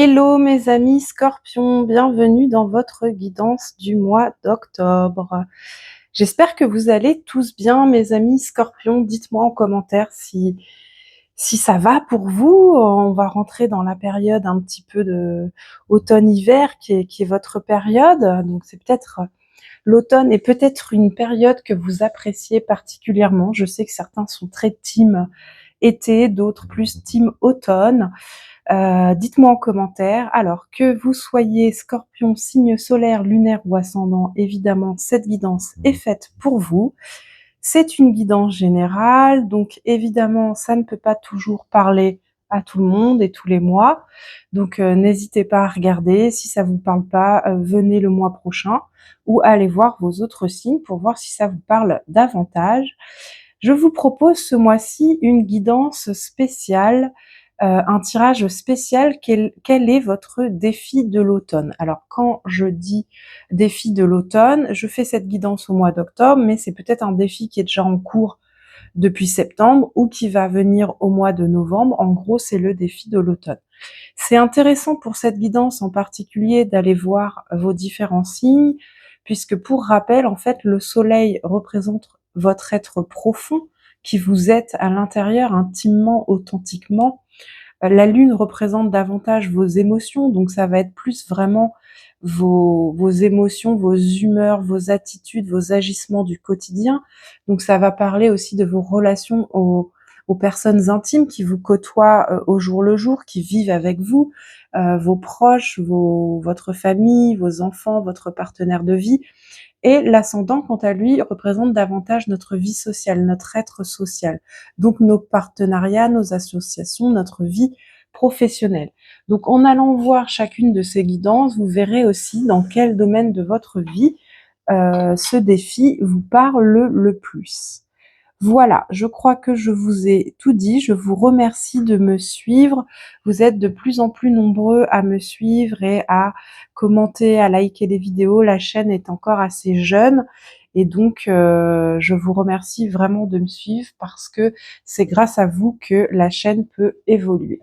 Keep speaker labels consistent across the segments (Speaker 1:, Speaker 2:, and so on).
Speaker 1: Hello mes amis Scorpions, bienvenue dans votre guidance du mois d'octobre. J'espère que vous allez tous bien mes amis Scorpions. Dites-moi en commentaire si ça va pour vous. On va rentrer dans la période un petit peu de automne-hiver qui est votre période. Donc c'est peut-être l'automne est peut-être une période que vous appréciez particulièrement. Je sais que certains sont très team été, d'autres plus team automne. Dites-moi en commentaire. Alors, que vous soyez Scorpion, signe solaire, lunaire ou ascendant, évidemment, cette guidance est faite pour vous. C'est une guidance générale, donc évidemment, ça ne peut pas toujours parler à tout le monde et tous les mois. Donc, n'hésitez pas à regarder. Si ça vous parle pas, venez le mois prochain ou allez voir vos autres signes pour voir si ça vous parle davantage. Je vous propose ce mois-ci une guidance spéciale, un tirage spécial. Quel est votre défi de l'automne? Alors quand je dis défi de l'automne, je fais cette guidance au mois d'octobre, mais c'est peut-être un défi qui est déjà en cours depuis septembre ou qui va venir au mois de novembre. En gros, c'est le défi de l'automne. C'est intéressant pour cette guidance en particulier d'aller voir vos différents signes, puisque pour rappel, en fait, le soleil représente votre être profond, qui vous êtes à l'intérieur intimement, authentiquement. La lune représente davantage vos émotions, donc ça va être plus vraiment vos émotions, vos humeurs, vos attitudes, vos agissements du quotidien. Donc ça va parler aussi de vos relations aux personnes intimes qui vous côtoient au jour le jour, qui vivent avec vous, vos proches, votre famille, vos enfants, votre partenaire de vie. Et l'ascendant, quant à lui, représente davantage notre vie sociale, notre être social. Donc nos partenariats, nos associations, notre vie professionnelle. Donc en allant voir chacune de ces guidances, vous verrez aussi dans quel domaine de votre vie ce défi vous parle le plus. Voilà, je crois que je vous ai tout dit. Je vous remercie de me suivre. Vous êtes de plus en plus nombreux à me suivre et à commenter, à liker les vidéos. La chaîne est encore assez jeune et donc je vous remercie vraiment de me suivre parce que c'est grâce à vous que la chaîne peut évoluer.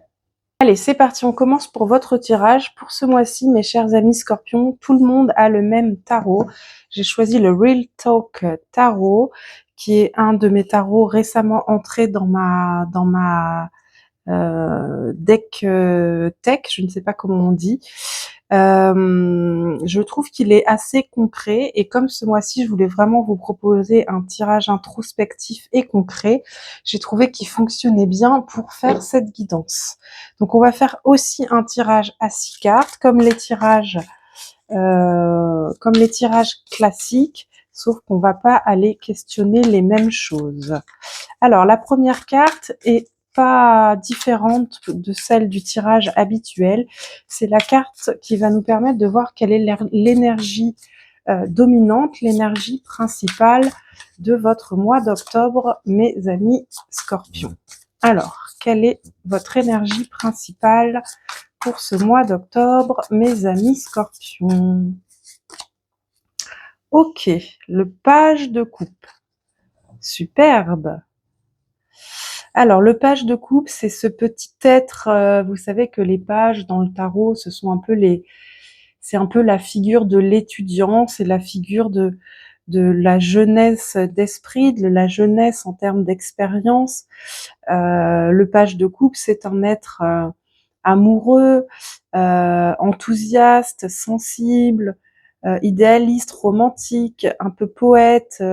Speaker 1: Allez, c'est parti, on commence pour votre tirage. Pour ce mois-ci, mes chers amis Scorpions, tout le monde a le même tarot. J'ai choisi le Real Talk Tarot, qui est un de mes tarots récemment entré dans ma deck tech, je ne sais pas comment on dit. Je trouve qu'il est assez concret et comme ce mois-ci, je voulais vraiment vous proposer un tirage introspectif et concret, j'ai trouvé qu'il fonctionnait bien pour faire cette guidance. Donc on va faire aussi un tirage à 6 cartes, comme les tirages classiques, sauf qu'on va pas aller questionner les mêmes choses. Alors la première carte est pas différente de celle du tirage habituel. C'est la carte qui va nous permettre de voir quelle est l'énergie dominante, l'énergie principale de votre mois d'octobre, mes amis Scorpions. Alors, quelle est votre énergie principale pour ce mois d'octobre, mes amis Scorpions? Ok, le page de coupe. Superbe. Alors, le page de coupe, c'est ce petit être, vous savez que les pages dans le tarot, ce sont un peu c'est un peu la figure de l'étudiant, c'est la figure de la jeunesse d'esprit, de la jeunesse en termes d'expérience. Le page de coupe, c'est un être amoureux, enthousiaste, sensible, idéaliste, romantique, un peu poète,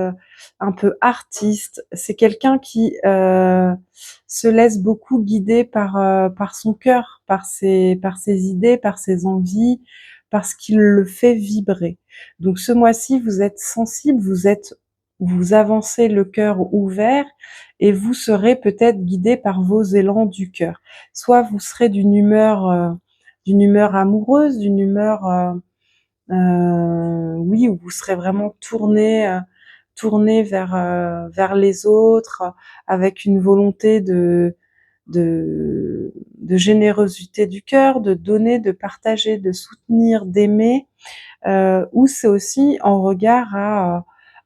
Speaker 1: un peu artiste. C'est quelqu'un qui se laisse beaucoup guider par son cœur, par ses idées, par ses envies, parce qu'il le fait vibrer. Donc ce mois-ci, vous êtes sensible, vous avancez le cœur ouvert et vous serez peut-être guidé par vos élans du cœur. Soit vous serez d'une humeur amoureuse, d'une humeur oui, où vous serez vraiment tourné vers les autres, avec une volonté de générosité du cœur, de donner, de partager, de soutenir, d'aimer, ou c'est aussi en regard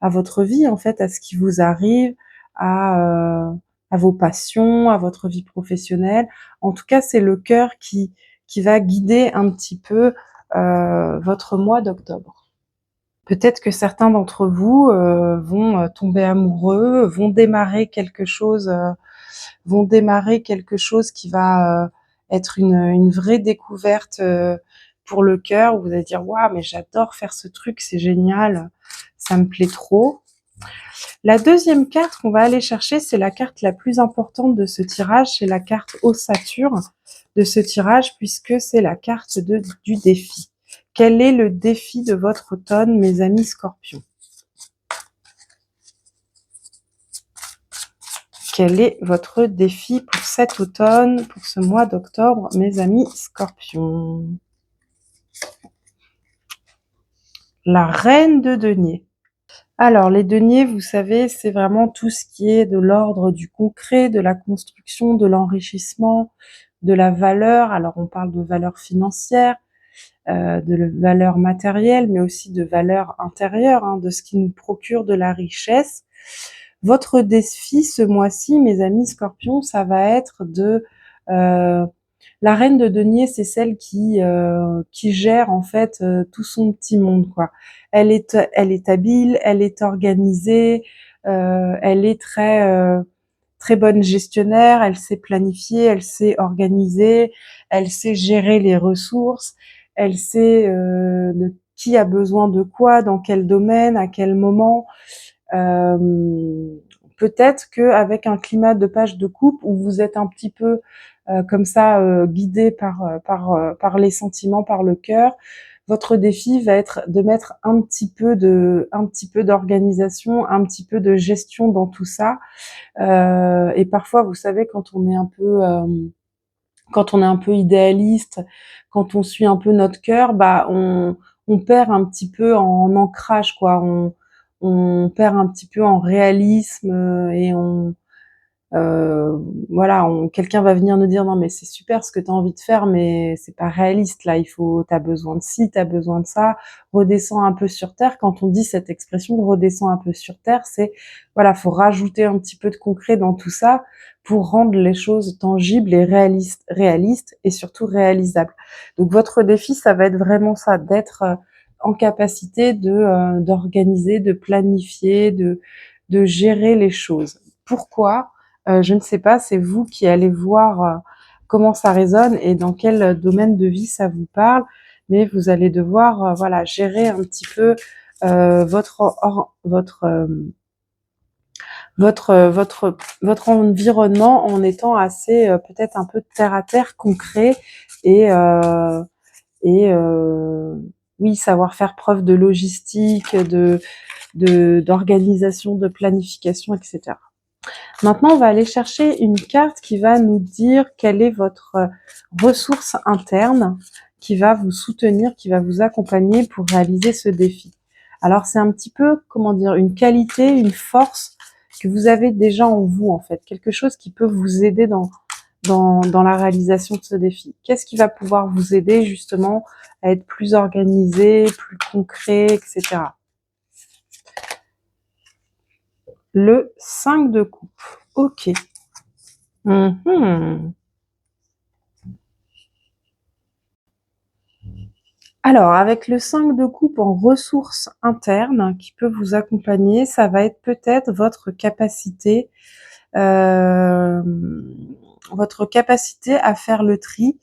Speaker 1: à votre vie, en fait, à ce qui vous arrive, à vos passions, à votre vie professionnelle. En tout cas, c'est le cœur qui va guider un petit peu votre mois d'octobre. Peut-être que certains d'entre vous vont tomber amoureux, vont démarrer quelque chose qui va être une vraie découverte pour le cœur. Vous allez dire waouh, mais j'adore faire ce truc, c'est génial, ça me plaît trop. La deuxième carte qu'on va aller chercher, c'est la carte la plus importante de ce tirage, c'est la carte ossature de ce tirage, puisque c'est la carte du défi. Quel est le défi de votre automne, mes amis scorpions? Quel est votre défi pour cet automne, pour ce mois d'octobre, mes amis scorpions? La reine de denier. Alors, les deniers, vous savez, c'est vraiment tout ce qui est de l'ordre du concret, de la construction, de l'enrichissement, de la valeur. Alors, on parle de valeur financière, de valeur matérielle, mais aussi de valeur intérieure, hein, de ce qui nous procure de la richesse. Votre défi ce mois-ci, mes amis scorpions, ça va être de... la reine de denier, c'est celle qui gère en fait tout son petit monde, quoi. Elle est habile, elle est organisée, elle est très bonne gestionnaire, elle sait planifier, elle sait organiser, elle sait gérer les ressources, elle sait de qui a besoin de quoi, dans quel domaine, à quel moment. Peut-être qu'avec un climat de page de coupe où vous êtes un petit peu comme ça guidé par les sentiments, par le cœur, votre défi va être de mettre un petit peu d'organisation, un petit peu de gestion dans tout ça. Et parfois, vous savez, quand on est un peu idéaliste, quand on suit un peu notre cœur, bah on perd un petit peu en ancrage, quoi. On perd un petit peu en réalisme et voilà, quelqu'un va venir nous dire non mais c'est super ce que tu as envie de faire, mais c'est pas réaliste là. T'as besoin de ci, t'as besoin de ça. Redescends un peu sur terre. Quand on dit cette expression, redescends un peu sur terre, c'est voilà, faut rajouter un petit peu de concret dans tout ça pour rendre les choses tangibles et réalistes et surtout réalisables. Donc votre défi, ça va être vraiment ça, d'être en capacité d'organiser, de planifier, de gérer les choses. Pourquoi? Je ne sais pas, c'est vous qui allez voir comment ça résonne et dans quel domaine de vie ça vous parle, mais vous allez devoir voilà, gérer un petit peu votre environnement en étant assez peut-être un peu terre à terre, concret et et oui, savoir faire preuve de logistique, d'organisation, de planification, etc. Maintenant, on va aller chercher une carte qui va nous dire quelle est votre ressource interne qui va vous soutenir, qui va vous accompagner pour réaliser ce défi. Alors, c'est un petit peu, comment dire, une qualité, une force que vous avez déjà en vous, en fait. Quelque chose qui peut vous aider dans la réalisation de ce défi. Qu'est-ce qui va pouvoir vous aider, justement, à être plus organisé, plus concret, etc. Le 5 de coupe. Ok. Alors, avec le 5 de coupe en ressources internes qui peut vous accompagner, ça va être peut-être euh, votre capacité à faire le tri,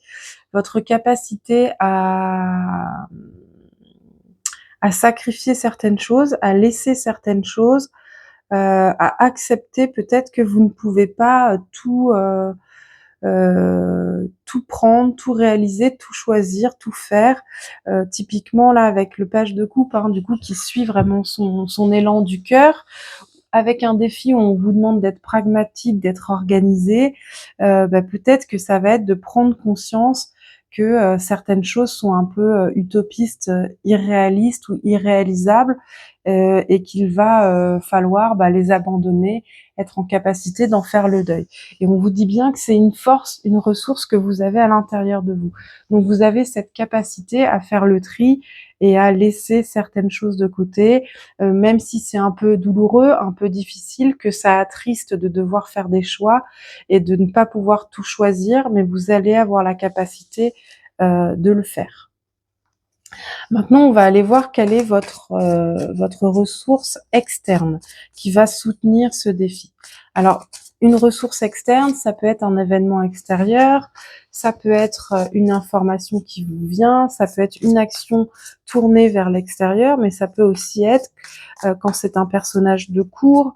Speaker 1: votre capacité à sacrifier certaines choses, à laisser certaines choses, à accepter peut-être que vous ne pouvez pas tout prendre, tout réaliser, tout choisir, tout faire. Typiquement là avec le page de coupe, hein, du coup qui suit vraiment son élan du cœur. Avec un défi où on vous demande d'être pragmatique, d'être organisé, peut-être que ça va être de prendre conscience que certaines choses sont un peu utopistes, irréalistes ou irréalisables, et qu'il va falloir les abandonner, être en capacité d'en faire le deuil. Et on vous dit bien que c'est une force, une ressource que vous avez à l'intérieur de vous. Donc vous avez cette capacité à faire le tri et à laisser certaines choses de côté, même si c'est un peu douloureux, un peu difficile, que ça attriste de devoir faire des choix et de ne pas pouvoir tout choisir, mais vous allez avoir la capacité de le faire. Maintenant, on va aller voir quelle est votre ressource externe qui va soutenir ce défi. Alors, une ressource externe, ça peut être un événement extérieur, ça peut être une information qui vous vient, ça peut être une action tournée vers l'extérieur, mais ça peut aussi être, quand c'est un personnage de cours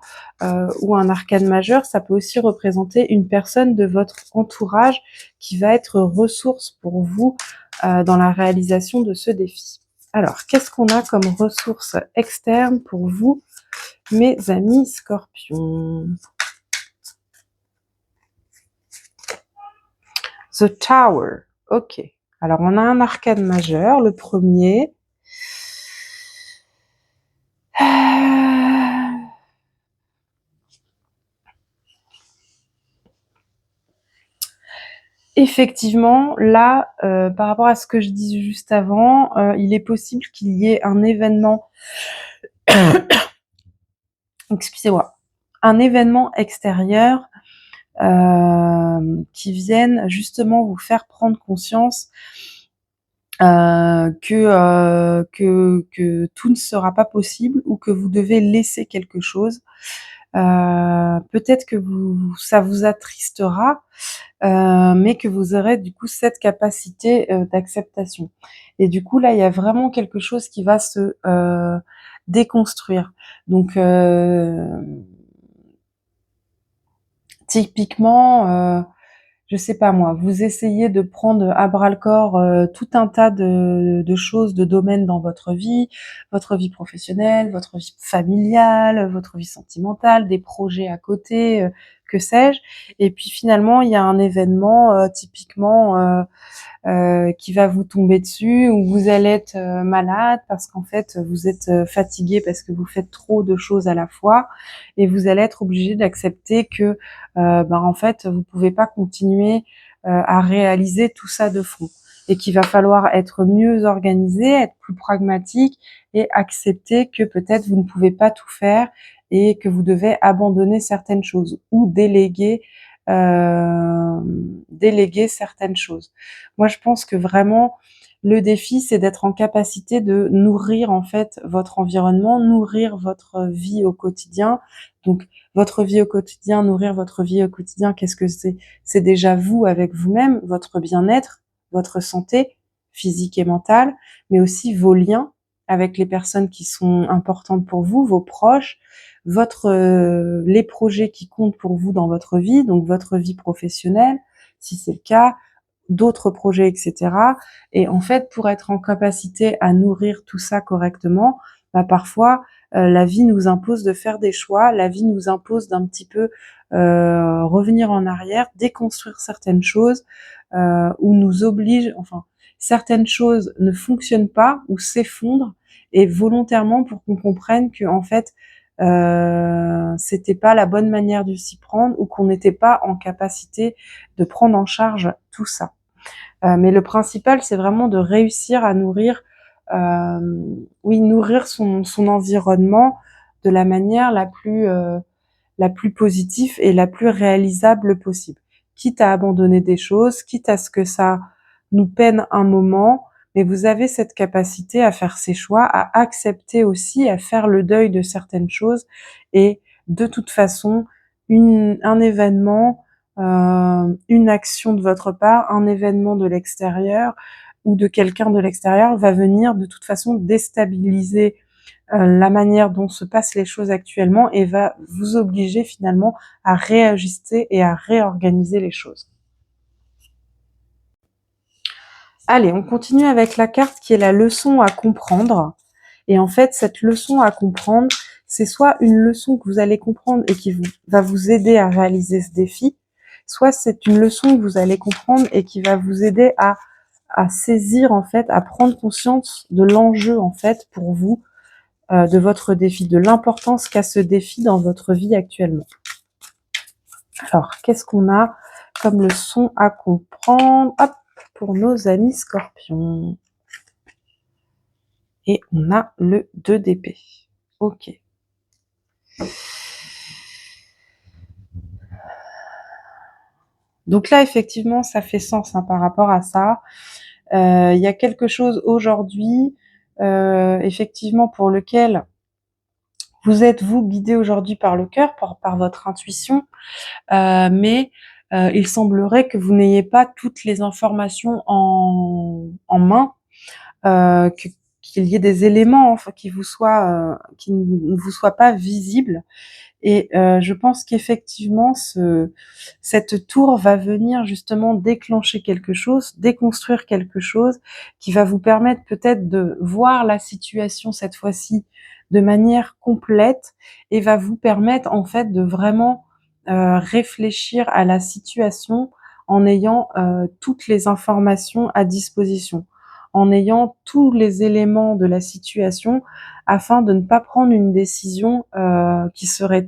Speaker 1: ou un arcane majeur, ça peut aussi représenter une personne de votre entourage qui va être ressource pour vous dans la réalisation de ce défi. Alors, qu'est-ce qu'on a comme ressources externes pour vous, mes amis scorpions? The Tower. Ok. Alors, on a un arcane majeur, le premier. Effectivement, là, par rapport à ce que je disais juste avant, il est possible qu'il y ait un événement, excusez-moi, un événement extérieur qui vienne justement vous faire prendre conscience que tout ne sera pas possible ou que vous devez laisser quelque chose. Peut-être que ça vous attristera, mais que vous aurez du coup cette capacité d'acceptation. Et du coup là, il y a vraiment quelque chose qui va se déconstruire. Donc typiquement, je sais pas moi, vous essayez de prendre à bras le corps tout un tas de choses, de domaines dans votre vie professionnelle, votre vie familiale, votre vie sentimentale, des projets à côté, que sais-je. Et puis finalement, il y a un événement typiquement qui va vous tomber dessus, ou vous allez être malade parce qu'en fait vous êtes fatigué parce que vous faites trop de choses à la fois, et vous allez être obligé d'accepter que en fait vous pouvez pas continuer à réaliser tout ça de front, et qu'il va falloir être mieux organisé, être plus pragmatique et accepter que peut-être vous ne pouvez pas tout faire et que vous devez abandonner certaines choses ou déléguer certaines choses. Moi, je pense que vraiment, le défi, c'est d'être en capacité de nourrir en fait votre environnement, nourrir votre vie au quotidien. Donc, votre vie au quotidien, nourrir votre vie au quotidien, qu'est-ce que c'est? C'est déjà vous avec vous-même, votre bien-être, votre santé physique et mentale, mais aussi vos liens avec les personnes qui sont importantes pour vous, vos proches, les projets qui comptent pour vous dans votre vie, donc votre vie professionnelle, si c'est le cas, d'autres projets, etc. Et en fait, pour être en capacité à nourrir tout ça correctement, parfois, la vie nous impose de faire des choix, la vie nous impose d'un petit peu revenir en arrière, déconstruire certaines choses, ou nous oblige, enfin, certaines choses ne fonctionnent pas ou s'effondrent, et volontairement pour qu'on comprenne que en fait, c'était pas la bonne manière de s'y prendre, ou qu'on n'était pas en capacité de prendre en charge tout ça. Mais le principal, c'est vraiment de réussir à nourrir, nourrir son environnement de la manière la plus positive et la plus réalisable possible. Quitte à abandonner des choses, quitte à ce que ça nous peine un moment, mais vous avez cette capacité à faire ces choix, à accepter aussi, à faire le deuil de certaines choses. Et de toute façon, un événement, une action de votre part, un événement de l'extérieur ou de quelqu'un de l'extérieur va venir de toute façon déstabiliser la manière dont se passent les choses actuellement, et va vous obliger finalement à réajuster et à réorganiser les choses. Allez, on continue avec la carte qui est la leçon à comprendre. Et en fait, cette leçon à comprendre, c'est soit une leçon que vous allez comprendre et qui va vous aider à réaliser ce défi, soit c'est une leçon que vous allez comprendre et qui va vous aider à saisir, en fait, à prendre conscience de l'enjeu, en fait, pour vous, de votre défi, de l'importance qu'a ce défi dans votre vie actuellement. Alors, qu'est-ce qu'on a comme leçon à comprendre? Hop, pour nos amis scorpions. Et on a le 2 d'épée. Ok. Donc là, effectivement, ça fait sens par rapport à ça. Il y a quelque chose aujourd'hui, effectivement, pour lequel vous êtes, vous, guidé aujourd'hui par le cœur, par votre intuition, mais il semblerait que vous n'ayez pas toutes les informations en main, qu'il y ait des éléments enfin, qui ne vous soient pas visibles. Et je pense qu'effectivement, cette tour va venir justement déclencher quelque chose, déconstruire quelque chose, qui va vous permettre peut-être de voir la situation cette fois-ci de manière complète et va vous permettre en fait de vraiment réfléchir à la situation en ayant toutes les informations à disposition, en ayant tous les éléments de la situation afin de ne pas prendre une décision qui serait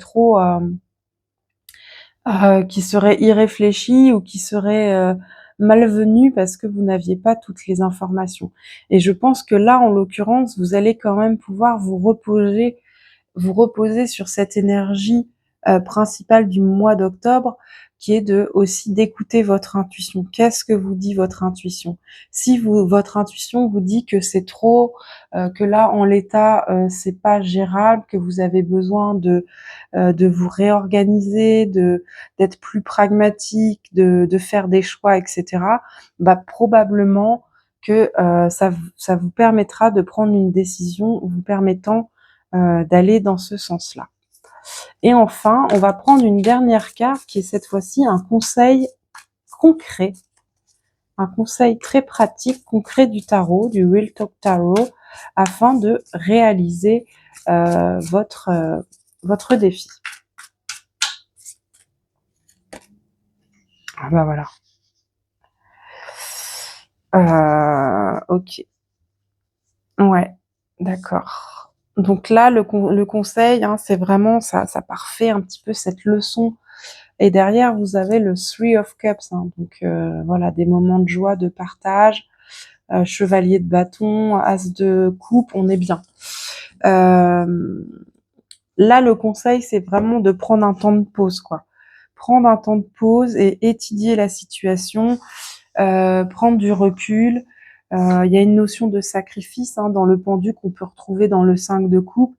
Speaker 1: irréfléchie ou qui serait malvenue parce que vous n'aviez pas toutes les informations. Et je pense que là, en l'occurrence, vous allez quand même pouvoir vous reposer sur cette énergie principale du mois d'octobre, qui est de aussi d'écouter votre intuition. Qu'est-ce que vous dit votre intuition? Si votre intuition vous dit que c'est trop, que là en l'état c'est pas gérable, que vous avez besoin de vous réorganiser, d'être plus pragmatique, de faire des choix, etc. Bah probablement que ça vous permettra de prendre une décision vous permettant d'aller dans ce sens-là. Et enfin, on va prendre une dernière carte qui est cette fois-ci un conseil concret, un conseil très pratique, concret du tarot, du Real Talk Tarot, afin de réaliser votre défi. Ah bah voilà. Ok. Ouais, d'accord. Donc là, le conseil, hein, c'est vraiment, ça parfait un petit peu cette leçon. Et derrière, vous avez le Three of Cups. Hein, donc voilà, des moments de joie, de partage. Chevalier de bâton, as de coupe, on est bien. Là, le conseil, c'est vraiment de prendre un temps de pause, quoi. Prendre un temps de pause et étudier la situation, prendre du recul. Il y a une notion de sacrifice hein, dans le pendu qu'on peut retrouver dans le 5 de coupe.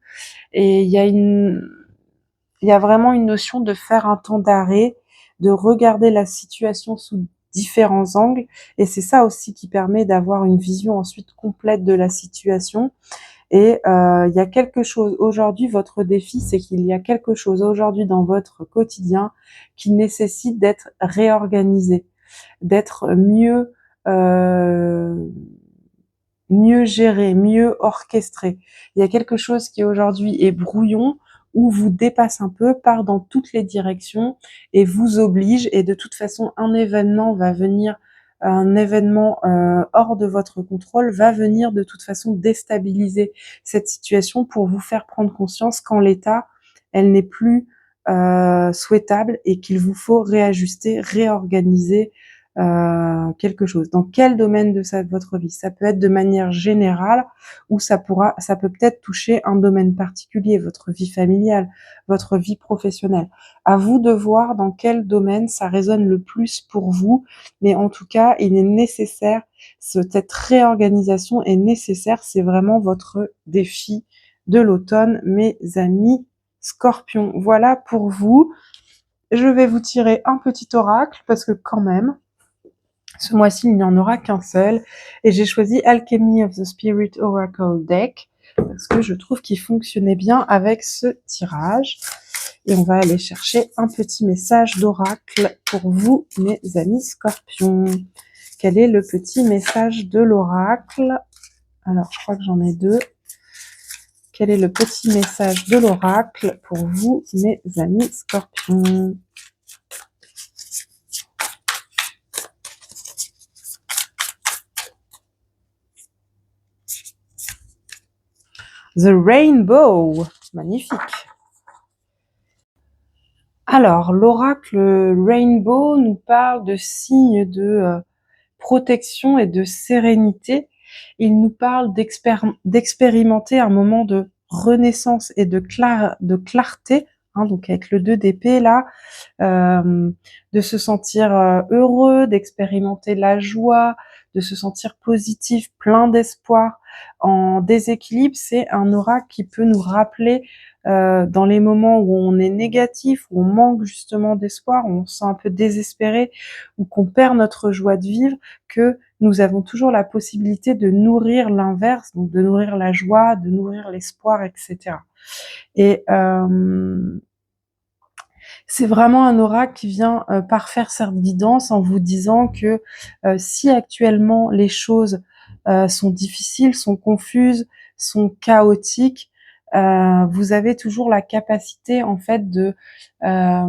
Speaker 1: Et il y a vraiment une notion de faire un temps d'arrêt, de regarder la situation sous différents angles. Et c'est ça aussi qui permet d'avoir une vision ensuite complète de la situation. Et il y a quelque chose aujourd'hui, votre défi, c'est qu'il y a quelque chose aujourd'hui dans votre quotidien qui nécessite d'être réorganisé, d'être mieux géré, mieux orchestré. Il y a quelque chose qui aujourd'hui est brouillon, ou vous dépasse un peu, part dans toutes les directions et vous oblige. Et de toute façon, un événement hors de votre contrôle va venir de toute façon déstabiliser cette situation pour vous faire prendre conscience qu'en l'état, elle n'est plus souhaitable et qu'il vous faut réajuster, réorganiser quelque chose. Dans quel domaine de votre vie? Ça peut être de manière générale ou ça peut peut-être toucher un domaine particulier, votre vie familiale, votre vie professionnelle. À vous de voir dans quel domaine ça résonne le plus pour vous, mais en tout cas, il est nécessaire, cette réorganisation est nécessaire, c'est vraiment votre défi de l'automne, mes amis Scorpions. Voilà pour vous. Je vais vous tirer un petit oracle parce que quand même, ce mois-ci, il n'y en aura qu'un seul. Et j'ai choisi Alchemy of the Spirit Oracle Deck parce que je trouve qu'il fonctionnait bien avec ce tirage. Et on va aller chercher un petit message d'oracle pour vous, mes amis Scorpions. Quel est le petit message de l'oracle? Alors, je crois que j'en ai deux. Quel est le petit message de l'oracle pour vous, mes amis Scorpions? The Rainbow, magnifique. Alors, l'oracle Rainbow nous parle de signes de protection et de sérénité. Il nous parle d'expérimenter un moment de renaissance et de clarté, hein, donc avec le 2 d'épée là, de se sentir heureux, d'expérimenter la joie, de se sentir positif, plein d'espoir. En déséquilibre, c'est un aura qui peut nous rappeler dans les moments où on est négatif, où on manque justement d'espoir, où on se sent un peu désespéré, ou qu'on perd notre joie de vivre, que nous avons toujours la possibilité de nourrir l'inverse, donc de nourrir la joie, de nourrir l'espoir, etc. Et c'est vraiment un aura qui vient parfaire cette guidance en vous disant que si actuellement les choses sont difficiles, sont confuses, sont chaotiques, vous avez toujours la capacité en fait euh,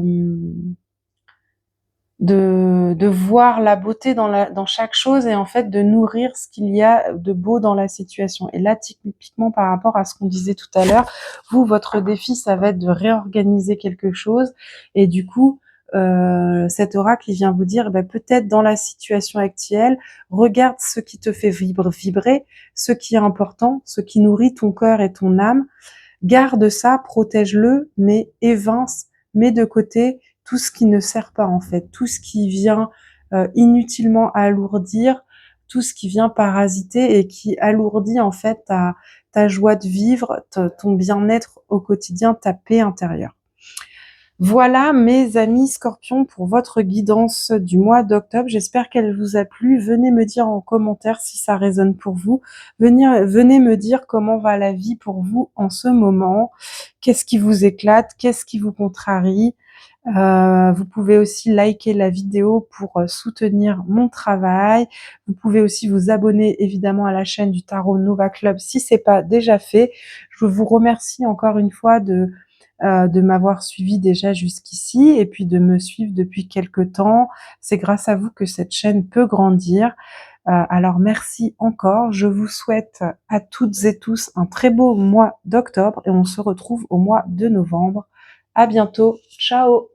Speaker 1: de voir la beauté dans chaque chose et en fait de nourrir ce qu'il y a de beau dans la situation. Et là, typiquement par rapport à ce qu'on disait tout à l'heure, vous, votre défi, ça va être de réorganiser quelque chose et du coup, cet oracle, il vient vous dire, peut-être dans la situation actuelle, regarde ce qui te fait vibrer, ce qui est important, ce qui nourrit ton cœur et ton âme, garde ça, protège-le, mais évince, mets de côté tout ce qui ne sert pas en fait, tout ce qui vient inutilement alourdir, tout ce qui vient parasiter et qui alourdit en fait ta joie de vivre, ton bien-être au quotidien, ta paix intérieure. Voilà mes amis Scorpions pour votre guidance du mois d'octobre. J'espère qu'elle vous a plu. Venez me dire en commentaire si ça résonne pour vous. Venez me dire comment va la vie pour vous en ce moment. Qu'est-ce qui vous éclate? Qu'est-ce qui vous contrarie? Vous pouvez aussi liker la vidéo pour soutenir mon travail. Vous pouvez aussi vous abonner évidemment à la chaîne du Tarot Nova Club si c'est pas déjà fait. Je vous remercie encore une fois de m'avoir suivi déjà jusqu'ici et puis de me suivre depuis quelques temps. C'est grâce à vous que cette chaîne peut grandir. Alors merci encore. Je vous souhaite à toutes et tous un très beau mois d'octobre et on se retrouve au mois de novembre. À bientôt. Ciao!